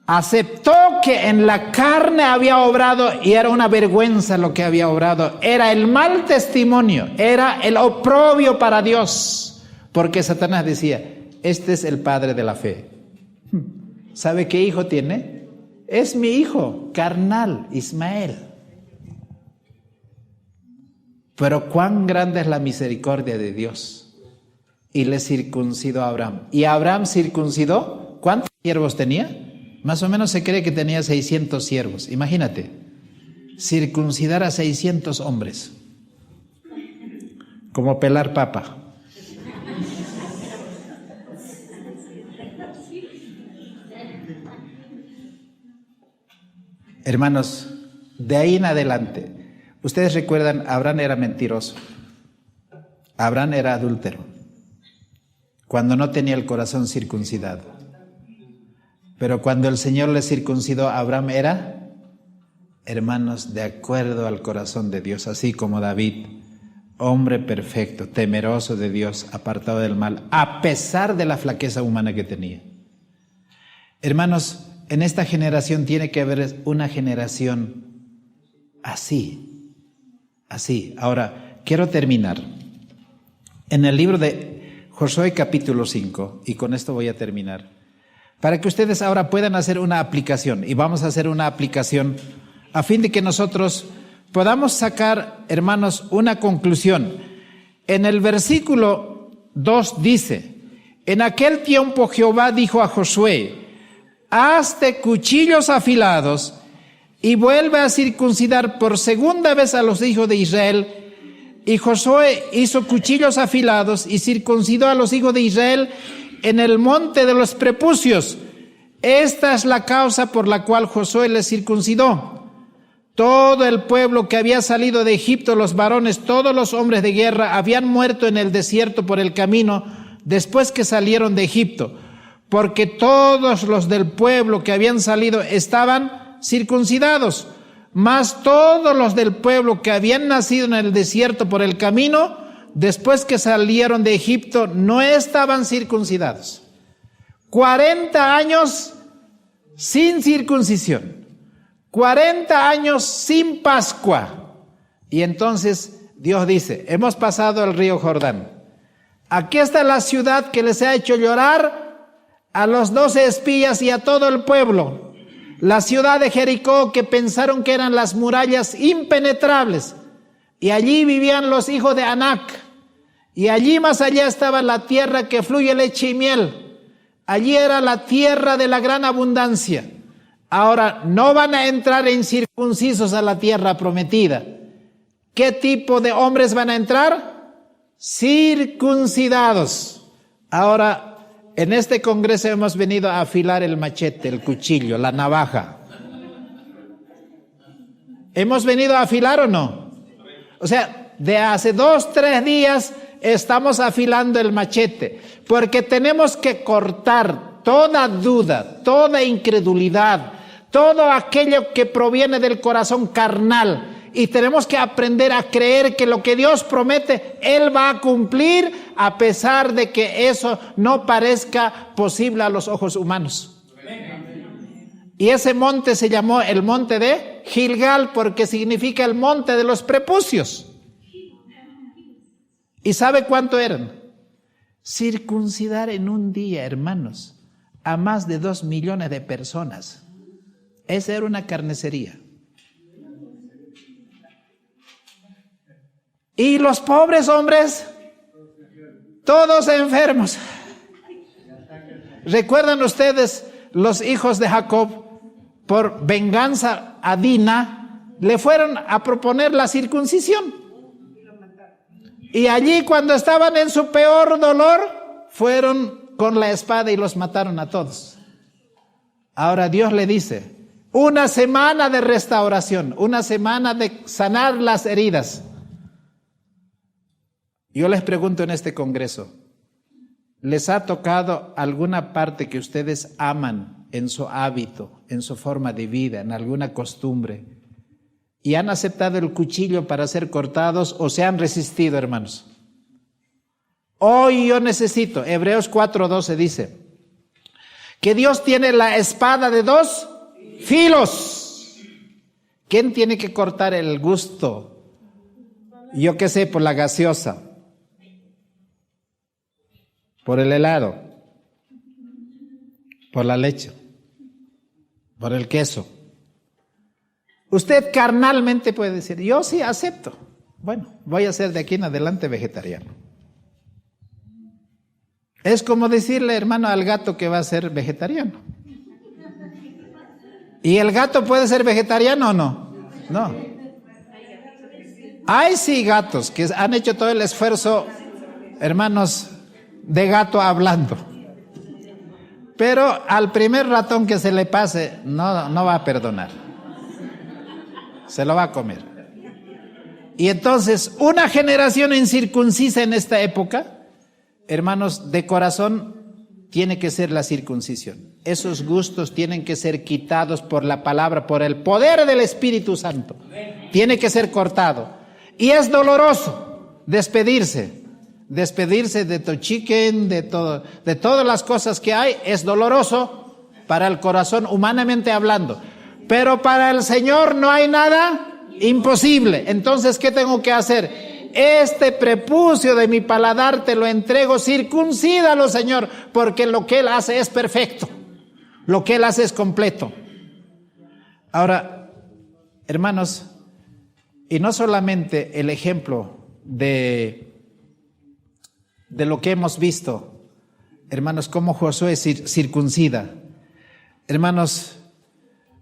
Aceptó que en la carne había obrado y era una vergüenza lo que había obrado. Era el mal testimonio, era el oprobio para Dios. Porque Satanás decía, este es el padre de la fe. ¿Sabe qué hijo tiene? Es mi hijo carnal, Ismael. Pero cuán grande es la misericordia de Dios. Y le circuncidó a Abraham. ¿Y Abraham circuncidó? ¿Cuántos siervos tenía? Más o menos se cree que tenía 600 siervos. Imagínate, circuncidar a 600 hombres. Como pelar papa. Hermanos, de ahí en adelante, ustedes recuerdan, Abraham era mentiroso. Abraham era adúltero. Cuando no tenía el corazón circuncidado. Pero cuando el Señor le circuncidó, Abraham era, hermanos, de acuerdo al corazón de Dios, así como David, hombre perfecto, temeroso de Dios, apartado del mal, a pesar de la flaqueza humana que tenía. Hermanos, en esta generación tiene que haber una generación así, así. Ahora, quiero terminar. En el libro de Josué capítulo 5, y con esto voy a terminar, para que ustedes ahora puedan hacer una aplicación, y vamos a hacer una aplicación a fin de que nosotros podamos sacar, hermanos, una conclusión. En el versículo 2 dice, en aquel tiempo Jehová dijo a Josué, hazte cuchillos afilados y vuelve a circuncidar por segunda vez a los hijos de Israel. Y Josué hizo cuchillos afilados y circuncidó a los hijos de Israel en el monte de los prepucios. Esta es la causa por la cual Josué les circuncidó. Todo el pueblo que había salido de Egipto, los varones, todos los hombres de guerra, habían muerto en el desierto por el camino después que salieron de Egipto, porque todos los del pueblo que habían salido estaban circuncidados, mas todos los del pueblo que habían nacido en el desierto por el camino, después que salieron de Egipto, no estaban circuncidados. 40 años sin circuncisión, 40 años sin Pascua. Y entonces Dios dice, hemos pasado el río Jordán. Aquí está la ciudad que les ha hecho llorar a los 12 espías y a todo el pueblo. La ciudad de Jericó, que pensaron que eran las murallas impenetrables. y allí vivían los hijos de Anac, y allí más allá estaba la tierra que fluye leche y miel. Allí era la tierra de la gran abundancia. Ahora, no van a entrar incircuncisos a la tierra prometida. ¿Qué tipo de hombres van a entrar? Circuncidados. Ahora, en este congreso hemos venido a afilar el machete, el cuchillo, la navaja. ¿Hemos venido a afilar o no? O sea, de hace 2, 3 días estamos afilando el machete, porque tenemos que cortar toda duda, toda incredulidad, todo aquello que proviene del corazón carnal, y tenemos que aprender a creer que lo que Dios promete, Él va a cumplir, a pesar de que eso no parezca posible a los ojos humanos. Y ese monte se llamó el monte de Gilgal, porque significa el monte de los prepucios. ¿Y sabe cuánto eran? Circuncidar en un día, hermanos, a más de 2 millones de personas. Esa era una carnicería. Y los pobres hombres, todos enfermos. ¿Recuerdan ustedes los hijos de Jacob? Por venganza a Dina, le fueron a proponer la circuncisión. Y allí, cuando estaban en su peor dolor, fueron con la espada y los mataron a todos. Ahora Dios le dice, 1 semana de restauración, 1 semana de sanar las heridas. Yo les pregunto en este congreso, ¿les ha tocado alguna parte que ustedes aman en su hábito, en su forma de vida, en alguna costumbre, y han aceptado el cuchillo para ser cortados o se han resistido, hermanos? Hoy yo necesito, Hebreos 4:12 dice, que Dios tiene la espada de 2 filos. ¿Quién tiene que cortar el gusto? Yo qué sé, por la gaseosa, por el helado, por la leche, por el queso. Usted carnalmente puede decir, yo sí acepto. Bueno, voy a ser de aquí en adelante vegetariano. Es como decirle, hermano, al gato que va a ser vegetariano. ¿Y el gato puede ser vegetariano o no? No. Hay sí gatos que han hecho todo el esfuerzo, hermanos, de gato hablando. Pero al primer ratón que se le pase, no va a perdonar. Se lo va a comer. Y entonces, una generación incircuncisa en esta época, hermanos, de corazón, tiene que ser la circuncisión. Esos gustos tienen que ser quitados por la palabra, por el poder del Espíritu Santo. Tiene que ser cortado. Y es doloroso despedirse de tu chicken, de todas las cosas que hay. Es doloroso para el corazón, humanamente hablando. Pero para el Señor no hay nada imposible. Entonces, ¿qué tengo que hacer? Este prepucio de mi paladar te lo entrego, circuncídalo, Señor, porque lo que Él hace es perfecto. Lo que Él hace es completo. Ahora, hermanos, y no solamente el ejemplo de lo que hemos visto, hermanos, cómo Josué circuncida. Hermanos,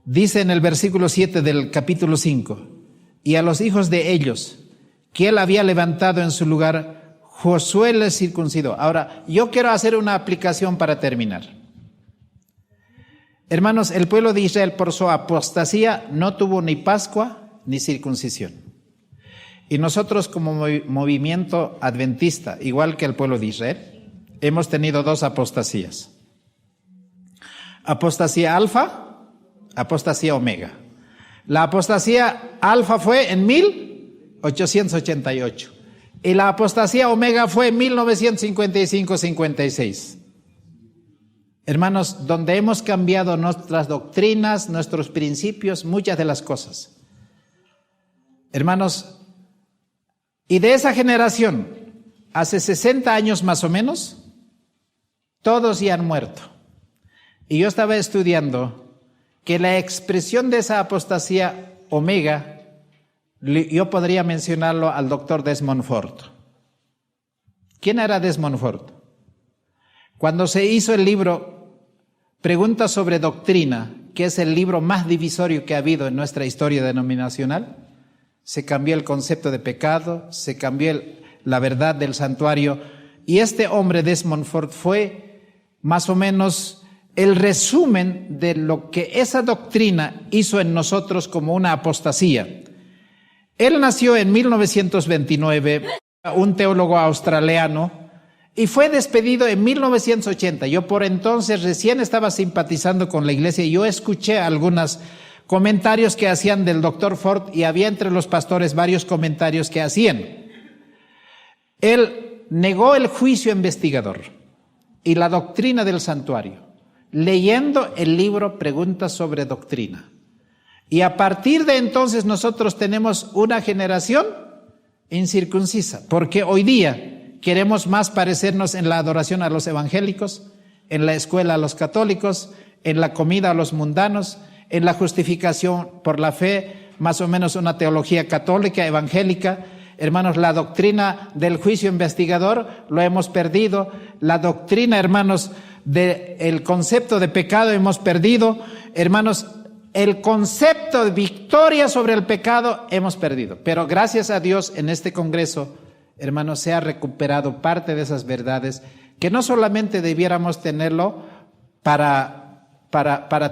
dice en el versículo 7 del capítulo 5, y a los hijos de ellos que él había levantado en su lugar, Josué les circuncidó. Ahora, yo quiero hacer una aplicación para terminar. Hermanos, el pueblo de Israel por su apostasía no tuvo ni Pascua ni circuncisión. Y nosotros como movimiento adventista, igual que el pueblo de Israel, hemos tenido 2 apostasías. Apostasía alfa, apostasía omega. La apostasía alfa fue en 1888 y la apostasía omega fue en 1955-56. Hermanos, donde hemos cambiado nuestras doctrinas, nuestros principios, muchas de las cosas. Hermanos, y de esa generación, hace 60 años más o menos, todos ya han muerto. Y yo estaba estudiando que la expresión de esa apostasía omega Yo podría mencionarlo al doctor Desmond Ford. ¿Quién era Desmond Ford? Cuando se hizo el libro Preguntas sobre Doctrina, que es el libro más divisorio que ha habido en nuestra historia denominacional, se cambió el concepto de pecado, se cambió la verdad del santuario, y este hombre, Desmond Ford, fue más o menos el resumen de lo que esa doctrina hizo en nosotros como una apostasía. Él nació en 1929, un teólogo australiano, y fue despedido en 1980. Yo por entonces recién estaba simpatizando con la iglesia y yo escuché algunos comentarios que hacían del doctor Ford, y había entre los pastores varios comentarios que hacían. Él negó el juicio investigador y la doctrina del santuario, leyendo el libro Preguntas sobre Doctrina. Y a partir de entonces nosotros tenemos una generación incircuncisa, porque hoy día queremos más parecernos en la adoración a los evangélicos, en la escuela a los católicos, en la comida a los mundanos, en la justificación por la fe, más o menos una teología católica, evangélica. Hermanos, la doctrina del juicio investigador lo hemos perdido. La doctrina, hermanos, del concepto de pecado hemos perdido. Hermanos, el concepto de victoria sobre el pecado hemos perdido. Pero gracias a Dios en este congreso, hermanos, se ha recuperado parte de esas verdades que no solamente debiéramos tenerlo para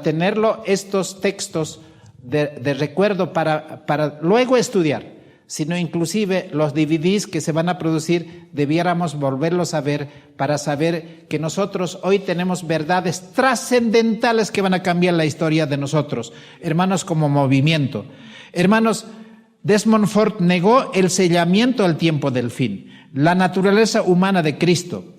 tenerlo estos textos de recuerdo para luego estudiar, sino inclusive los DVDs que se van a producir, debiéramos volverlos a ver para saber que nosotros hoy tenemos verdades trascendentales que van a cambiar la historia de nosotros, hermanos, como movimiento. Hermanos, Desmond Ford negó el sellamiento al tiempo del fin, la naturaleza humana de Cristo.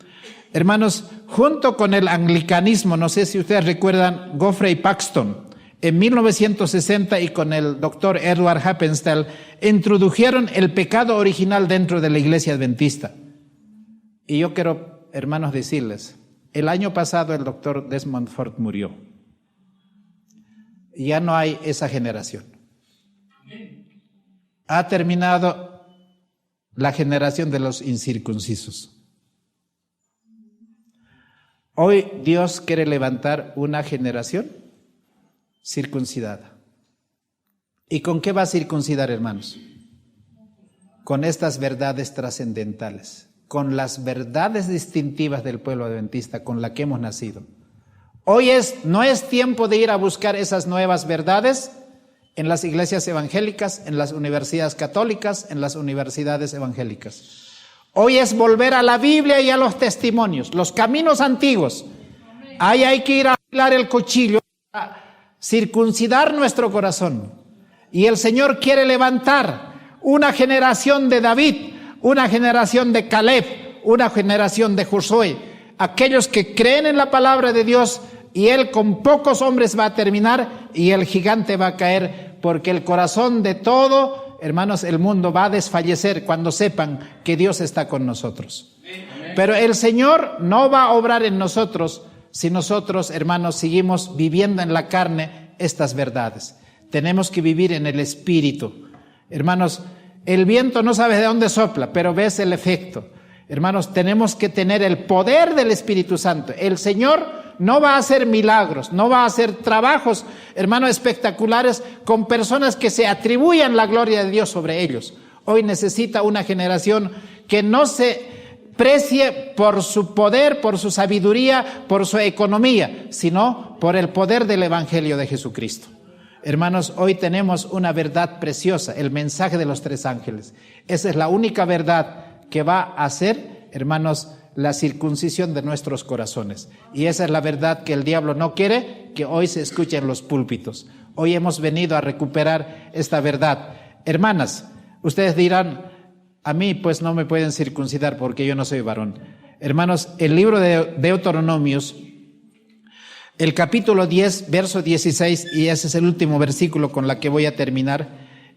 Hermanos, junto con el anglicanismo, no sé si ustedes recuerdan Geoffrey Paxton, en 1960 y con el doctor Edward Happenstall, introdujeron el pecado original dentro de la iglesia adventista. Y yo quiero, hermanos, decirles, el año pasado el doctor Desmond Ford murió. Ya no hay esa generación. Ha terminado la generación de los incircuncisos. Hoy Dios quiere levantar una generación circuncidada. ¿Y con qué va a circuncidar, hermanos? Con estas verdades trascendentales, con las verdades distintivas del pueblo adventista con la que hemos nacido. Hoy no es tiempo de ir a buscar esas nuevas verdades en las iglesias evangélicas, en las universidades católicas, en las universidades evangélicas. Hoy es volver a la Biblia y a los testimonios, los caminos antiguos. Ahí hay que ir a afilar el cuchillo, a circuncidar nuestro corazón. Y el Señor quiere levantar una generación de David, una generación de Caleb, una generación de Josué, aquellos que creen en la palabra de Dios, y Él con pocos hombres va a terminar y el gigante va a caer, porque el corazón de todo, hermanos, el mundo va a desfallecer cuando sepan que Dios está con nosotros. Pero el Señor no va a obrar en nosotros si nosotros, hermanos, seguimos viviendo en la carne estas verdades. Tenemos que vivir en el Espíritu. Hermanos, el viento no sabe de dónde sopla, pero ves el efecto. Hermanos, tenemos que tener el poder del Espíritu Santo. El Señor no va a hacer milagros, no va a hacer trabajos, hermanos, espectaculares con personas que se atribuyan la gloria de Dios sobre ellos. Hoy necesita una generación que no se precie por su poder, por su sabiduría, por su economía, sino por el poder del Evangelio de Jesucristo. Hermanos, hoy tenemos una verdad preciosa, el mensaje de los 3 ángeles. Esa es la única verdad que va a hacer, hermanos, la circuncisión de nuestros corazones. Y esa es la verdad que el diablo no quiere que hoy se escuche en los púlpitos. Hoy hemos venido a recuperar esta verdad. Hermanas, ustedes dirán, a mí pues no me pueden circuncidar porque yo no soy varón. Hermanos, el libro de Deuteronomios, el capítulo 10, verso 16, y ese es el último versículo con la que voy a terminar.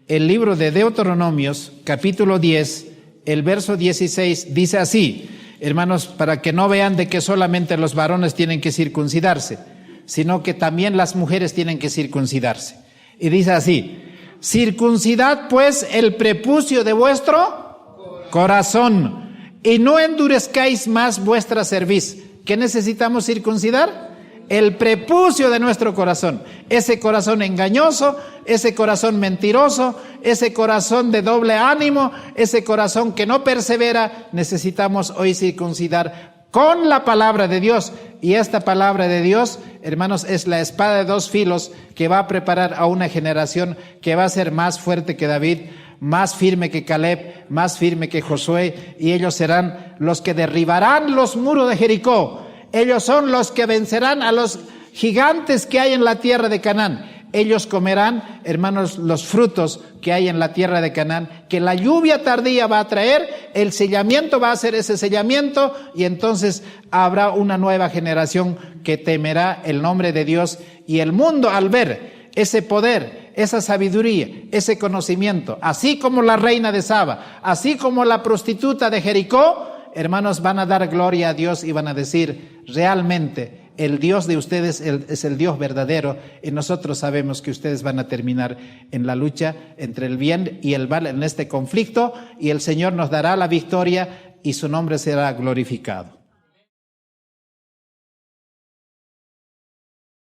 El libro de Deuteronomios, capítulo 10, el verso 16, dice así, hermanos, para que no vean de que solamente los varones tienen que circuncidarse, sino que también las mujeres tienen que circuncidarse. Y dice así, circuncidad pues el prepucio de vuestro corazón y no endurezcáis más vuestra cerviz. ¿Qué necesitamos circuncidar? El prepucio de nuestro corazón, ese corazón engañoso, ese corazón mentiroso, ese corazón de doble ánimo, ese corazón que no persevera, necesitamos hoy circuncidar con la palabra de Dios. Y esta palabra de Dios, hermanos, es la espada de dos filos que va a preparar a una generación que va a ser más fuerte que David, más firme que Caleb, más firme que Josué, y ellos serán los que derribarán los muros de Jericó. Ellos son los que vencerán a los gigantes que hay en la tierra de Canaán. Ellos comerán, hermanos, los frutos que hay en la tierra de Canaán, que la lluvia tardía va a traer, el sellamiento va a ser ese sellamiento, y entonces habrá una nueva generación que temerá el nombre de Dios. Y el mundo, al ver ese poder, esa sabiduría, ese conocimiento, así como la reina de Saba, así como la prostituta de Jericó, hermanos, van a dar gloria a Dios y van a decir, realmente el Dios de ustedes es el Dios verdadero, y nosotros sabemos que ustedes van a terminar en la lucha entre el bien y el mal en este conflicto, y el Señor nos dará la victoria y su nombre será glorificado.